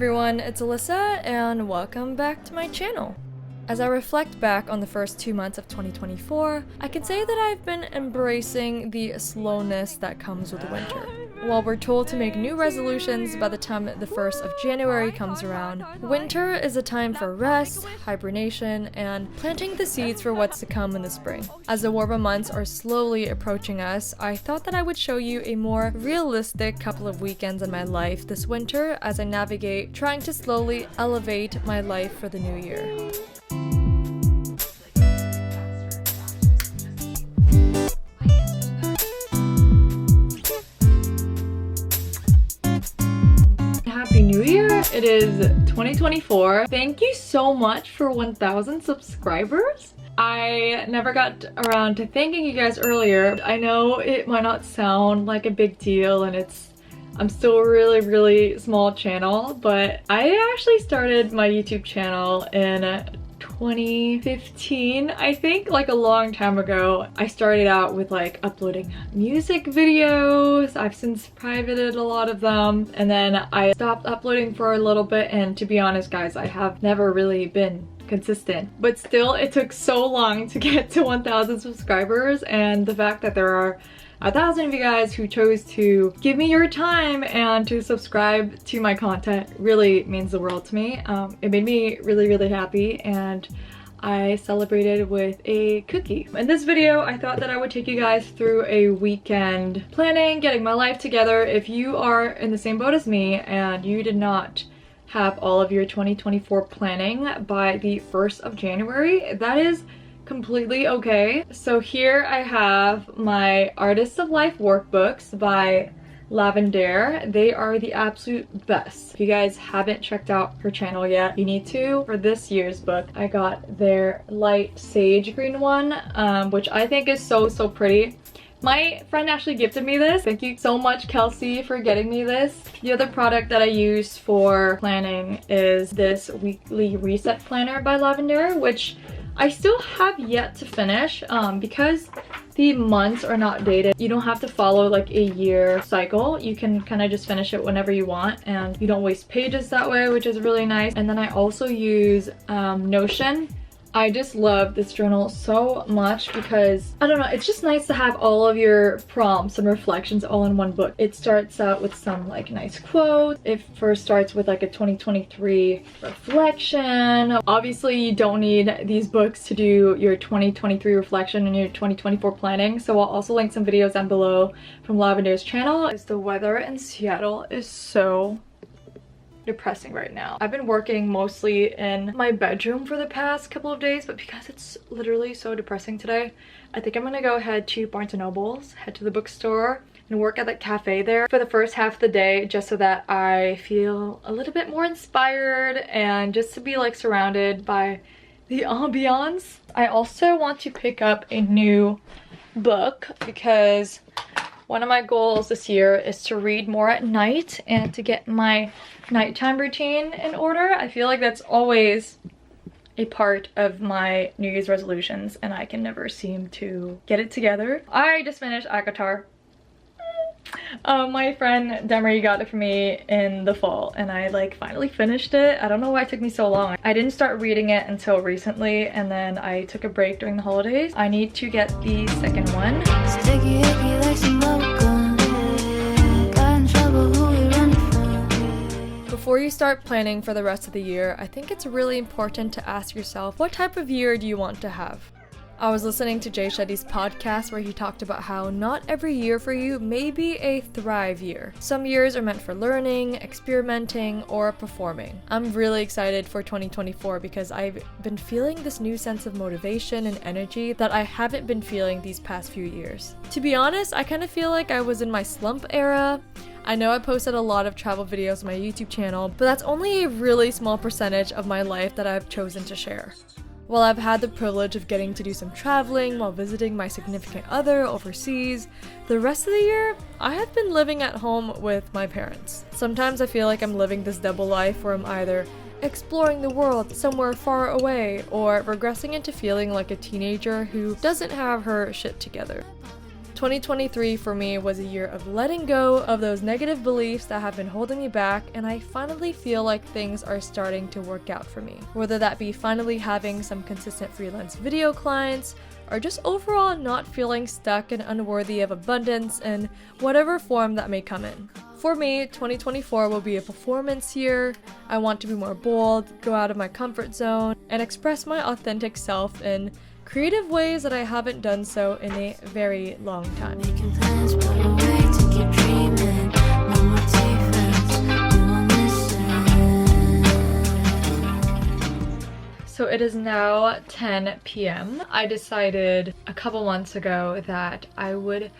everyone, it's Alyssa and welcome back to my channel. As I reflect back on the first 2 months of 2024, I can say that I've been embracing the slowness that comes with winter. While we're told to make new resolutions by the time the 1st of January comes around, winter is a time for rest, hibernation, and planting the seeds for what's to come in the spring. As the warmer months are slowly approaching us, I thought that I would show you a more realistic couple of weekends in my life this winter as I navigate trying to slowly elevate my life for the new year. Happy New Year! It is 2024. Thank you so much for 1,000 subscribers. I never got around to thanking you guys earlier. I know it might not sound like a big deal and I'm still a really small channel, but I actually started my YouTube channel in 2015, I think, like a long time ago. I started out with like uploading music videos. I've since privated a lot of them, and then I stopped uploading for a little bit, and to be honest guys, I have never really been consistent. But still, it took so long to get to 1,000 subscribers, and the fact that there are 1,000 of you guys who chose to give me your time and to subscribe to my content really means the world to me. It made me really happy, and I celebrated with a cookie. In this video, I thought that I would take you guys through a weekend planning, getting my life together. If you are in the same boat as me and you did not have all of your 2024 planning by the 1st of January, that is completely okay. So here I have my Artists of Life workbooks by Lavendaire. They are the absolute best. If you guys haven't checked out her channel yet, you need to. For this year's book, I got their light sage green one, which I think is so pretty. My friend actually gifted me this. Thank you so much, Kelsey, for getting me this. The other product that I use for planning is this weekly reset planner by Lavendaire, which I still have yet to finish because the months are not dated. You don't have to follow like a year cycle. You can kind of just finish it whenever you want, and you don't waste pages that way, which is really nice. And then I also use Notion. I just love this journal so much because, I don't know, it's just nice to have all of your prompts and reflections all in one book. It starts out with some like nice quotes. It first starts with like a 2023 reflection. Obviously, you don't need these books to do your 2023 reflection and your 2024 planning, so I'll also link some videos down below from Lavendaire's channel. The weather in Seattle is so depressing right now. I've been working mostly in my bedroom for the past couple of days, but because it's literally so depressing today, I think I'm gonna go head to Barnes & Noble's, head to the bookstore, and work at the cafe there for the first half of the day, just so that I feel a little bit more inspired and just to be like surrounded by the ambiance. I also want to pick up a new book because one of my goals this year is to read more at night and to get my nighttime routine in order. I feel like that's always a part of my New Year's resolutions, and I can never seem to get it together. I just finished Akatar. My friend Demery got it for me in the fall, and I like finally finished it. I don't know why it took me so long. I didn't start reading it until recently, and then I took a break during the holidays. I need to get the second one. Before you start planning for the rest of the year, I think it's really important to ask yourself, what type of year do you want to have? I was listening to Jay Shetty's podcast where he talked about how not every year for you may be a thrive year. Some years are meant for learning, experimenting, or performing. I'm really excited for 2024 because I've been feeling this new sense of motivation and energy that I haven't been feeling these past few years. To be honest, I kind of feel like I was in my slump era. I know I posted a lot of travel videos on my YouTube channel, but that's only a really small percentage of my life that I've chosen to share. While I've had the privilege of getting to do some traveling while visiting my significant other overseas, the rest of the year, I have been living at home with my parents. Sometimes I feel like I'm living this double life where I'm either exploring the world somewhere far away or regressing into feeling like a teenager who doesn't have her shit together. 2023 for me was a year of letting go of those negative beliefs that have been holding me back, and I finally feel like things are starting to work out for me. Whether that be finally having some consistent freelance video clients, or just overall not feeling stuck and unworthy of abundance in whatever form that may come in. For me, 2024 will be a performance year. I want to be more bold, go out of my comfort zone, and express my authentic self in creative ways that I haven't done so in a very long time. Making plans, but a way to keep dreaming. No more defense, you won't listen. So it is now 10 p.m. I decided a couple months ago that I would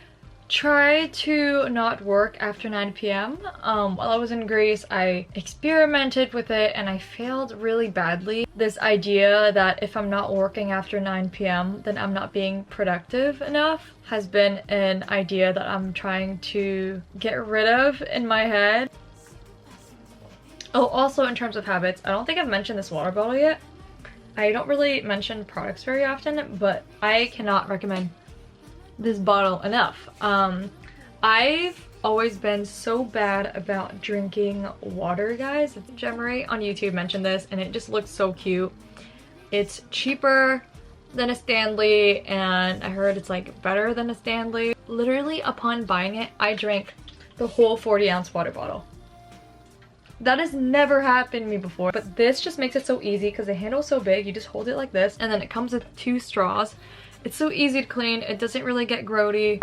try to not work after 9 p.m. While I was in Greece, I experimented with it and I failed really badly. This idea that if I'm not working after 9 p.m. then I'm not being productive enough has been an idea that I'm trying to get rid of in my head. Oh, also in terms of habits, I don't think I've mentioned this water bottle yet. I don't really mention products very often, but I cannot recommend this bottle enough. I've always been so bad about drinking water, guys. Gemray on YouTube mentioned this and it just looks so cute. It's cheaper than a Stanley and I heard it's like better than a Stanley. Literally upon buying it, I drank the whole 40-ounce water bottle. That has never happened to me before, but this just makes it so easy because the handle is so big. You just hold it like this and then it comes with 2 straws. It's so easy to clean. It doesn't really get grody.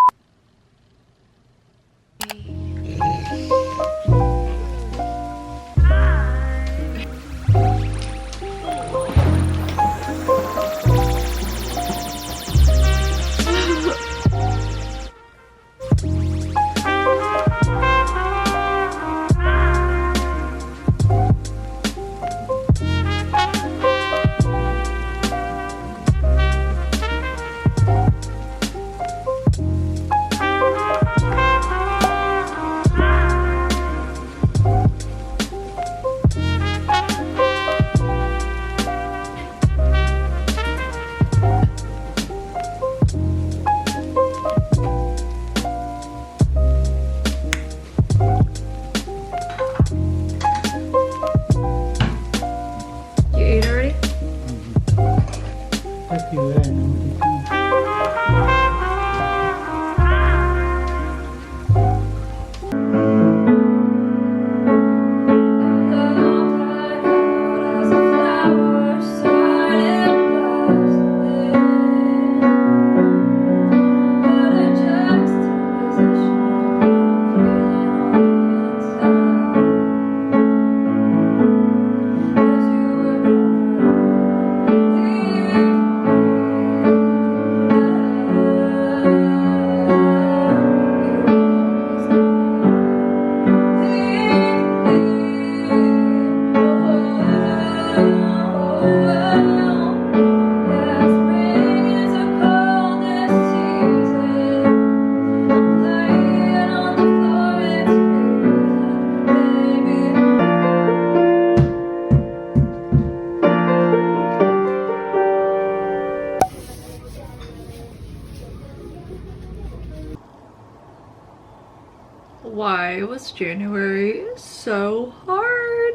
Why was January so hard?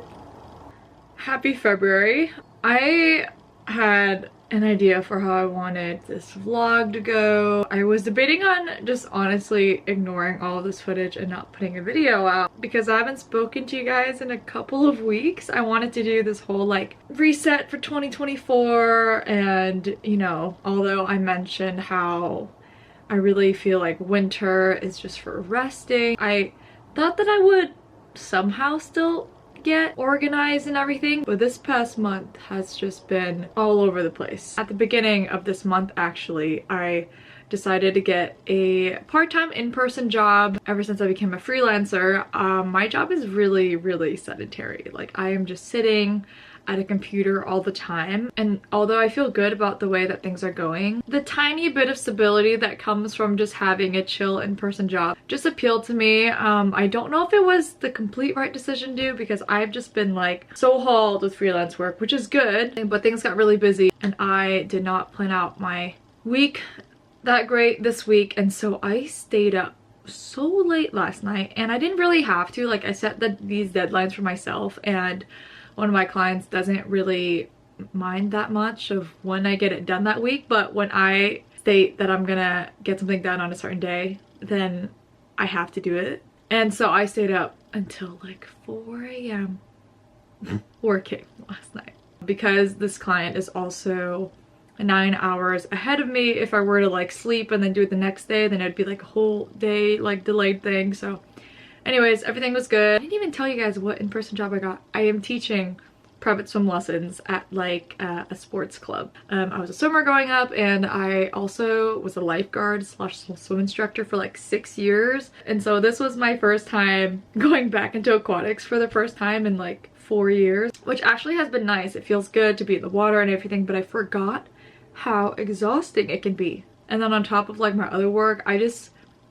Happy February. I had an idea for how I wanted this vlog to go. I was debating on just honestly ignoring all of this footage and not putting a video out because I haven't spoken to you guys in a couple of weeks. I wanted to do this whole like reset for 2024 and you know, although I mentioned how I really feel like winter is just for resting, I thought that I would somehow still get organized and everything, but this past month has just been all over the place. At the beginning of this month actually, I decided to get a part-time in-person job. Ever since I became a freelancer, my job is really sedentary. Like I am just sitting at a computer all the time, and although I feel good about the way that things are going, the tiny bit of stability that comes from just having a chill in-person job just appealed to me. I don't know if it was the complete right decision to do because I've just been like so hauled with freelance work, which is good, but things got really busy and I did not plan out my week that great this week, and so I stayed up so late last night, and I didn't really have to. Like, I set these deadlines for myself, and one of my clients doesn't really mind that much of when I get it done that week, but when I state that I'm gonna get something done on a certain day, then I have to do it. And so I stayed up until like 4 a.m. working last night because this client is also 9 hours ahead of me. If I were to like sleep and then do it the next day, then it'd be like a whole day like delayed thing. So anyways, everything was good. I didn't even tell you guys what in-person job I got. I am teaching private swim lessons at like a sports club. I was a swimmer growing up, and I also was a lifeguard slash swim instructor for like 6 years. And so this was my first time going back into aquatics for the first time in like 4 years, which actually has been nice. It feels good to be in the water and everything, but I forgot how exhausting it can be. And then on top of like my other work, I just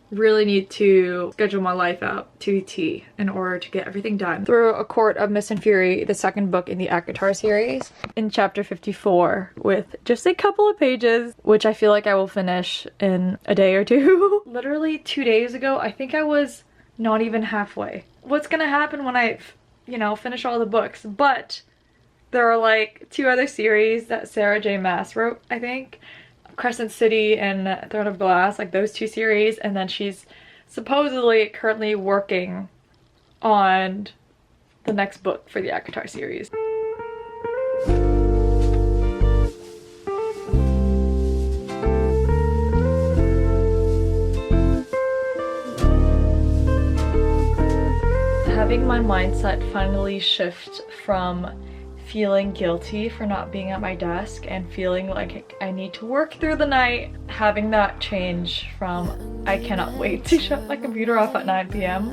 really need to schedule my life out to a T in order to get everything done. Through A Court of Mist and Fury, the second book in the ACOTAR series, in chapter 54 with just a couple of pages, which I feel like I will finish in a day or two. Literally 2 days ago, I think I was not even halfway. What's gonna happen when I, you know, finish all the books? But there are like 2 other series that Sarah J. Maas wrote, I think. Crescent City and Throne of Glass, like those 2 series, and then she's supposedly currently working on the next book for the ACOTAR series. Having my mindset finally shift from feeling guilty for not being at my desk and feeling like I need to work through the night, having that change from I cannot wait to shut my computer off at 9 p.m.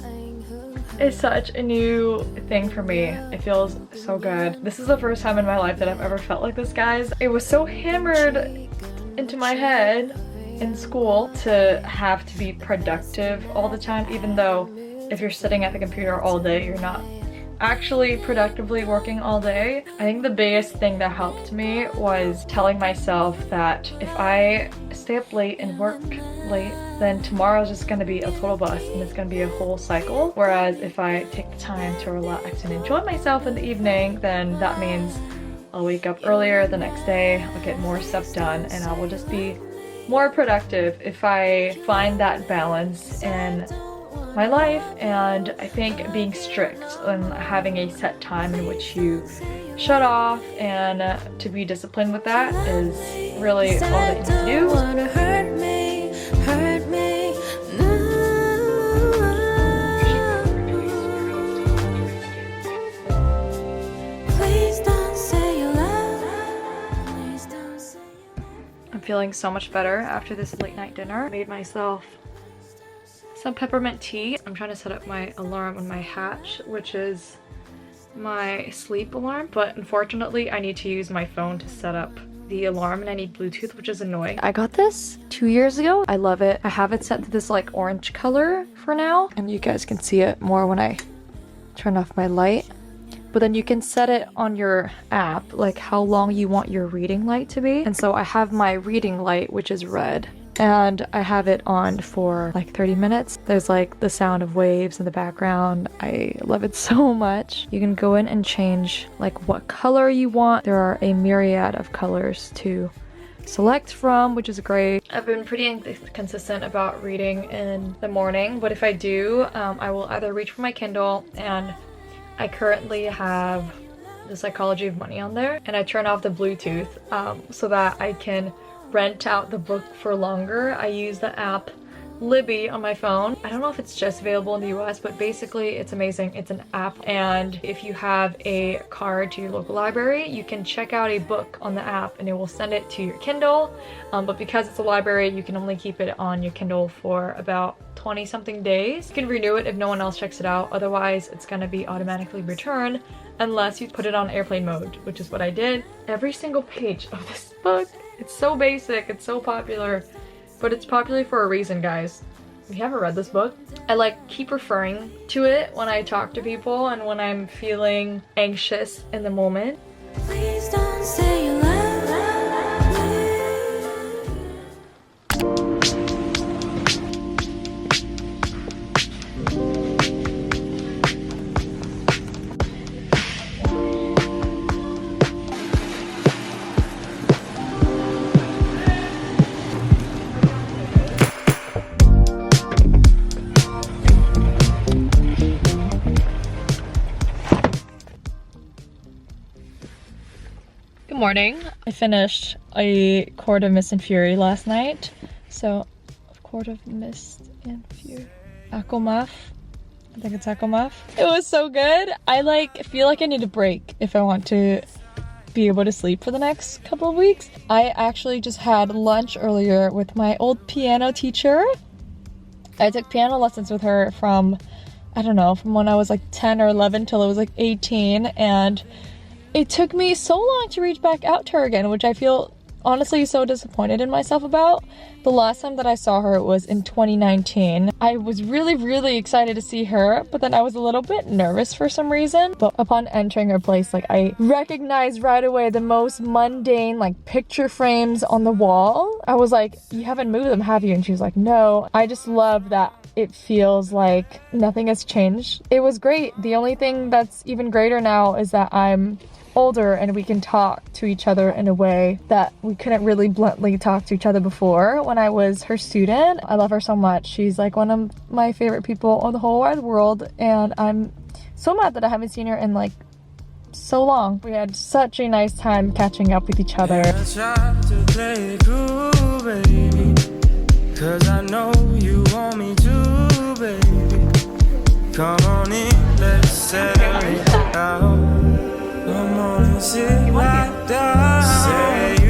is such a new thing for me. It feels so good. This is the first time in my life that I've ever felt like this, guys. It was so hammered into my head in school to have to be productive all the time, even though if you're sitting at the computer all day, you're not actually productively working all day. I think the biggest thing that helped me was telling myself that if I stay up late and work late, then tomorrow's just gonna be a total bust and it's gonna be a whole cycle. Whereas if I take the time to relax and enjoy myself in the evening, then that means I'll wake up earlier the next day, I'll get more stuff done, and I will just be more productive if I find that balance in my life. And I think being strict and having a set time in which you shut off and to be disciplined with that is really all that you need to do. Hurt me, please don't say you love. Please don't say I'm feeling so much better after this late night dinner. I made myself some peppermint tea. I'm trying to set up my alarm on my Hatch, which is my sleep alarm, but unfortunately I need to use my phone to set up the alarm and I need Bluetooth, which is annoying. I got this 2 years ago. I love it. I have it set to this like orange color for now, and you guys can see it more when I turn off my light. But then you can set it on your app, like how long you want your reading light to be. And so I have my reading light, which is red, and I have it on for like 30 minutes. There's like the sound of waves in the background. I love it so much. You can go in and change like what color you want. There are a myriad of colors to select from, which is great. I've been pretty consistent about reading in the morning, but if I do, I will either reach for my Kindle, and I currently have The Psychology of Money on there, and I turn off the Bluetooth so that I can rent out the book for longer. I use the app Libby on my phone. I don't know if it's just available in the US, but basically it's amazing. It's an app, and if you have a card to your local library, you can check out a book on the app and it will send it to your Kindle. But because it's a library, you can only keep it on your Kindle for about 20 something days. You can renew it if no one else checks it out. Otherwise, it's gonna be automatically returned unless you put it on airplane mode, which is what I did. Every single page of this book, it's so basic, it's so popular, but it's popular for a reason, guys. If you haven't read this book, I like keep referring to it when I talk to people and when I'm feeling anxious in the moment. Please don't say you love me. morning. I finished a quart of Mist and Fury last night. So, a quart of Mist and Fury. Aquamuff. I think it's Aquamuff. It was so good. I feel like I need a break if I want to be able to sleep for the next couple of weeks. I actually just had lunch earlier with my old piano teacher. I took piano lessons with her from, I don't know, from when I was like 10 or 11 till I was like 18, and it took me so long to reach back out to her again, which I feel honestly so disappointed in myself about. The last time that I saw her was in 2019. I was really excited to see her, but then I was a little bit nervous for some reason. But upon entering her place, like, I recognized right away the most mundane like picture frames on the wall. I was like, "You haven't moved them, have you?" And she was like, "No." I just love that it feels like nothing has changed. It was great. The only thing that's even greater now is that I'm older and we can talk to each other in a way that we couldn't really bluntly talk to each other before when I was her student. I love her so much. She's like one of my favorite people on the whole wide world, and I'm so mad that I haven't seen her in like so long. We had such a nice time catching up with each other. I tried to play it cool, baby, 'cause I know you want me to, baby. Come on in, let's settle it out. Come on and sit like that. Say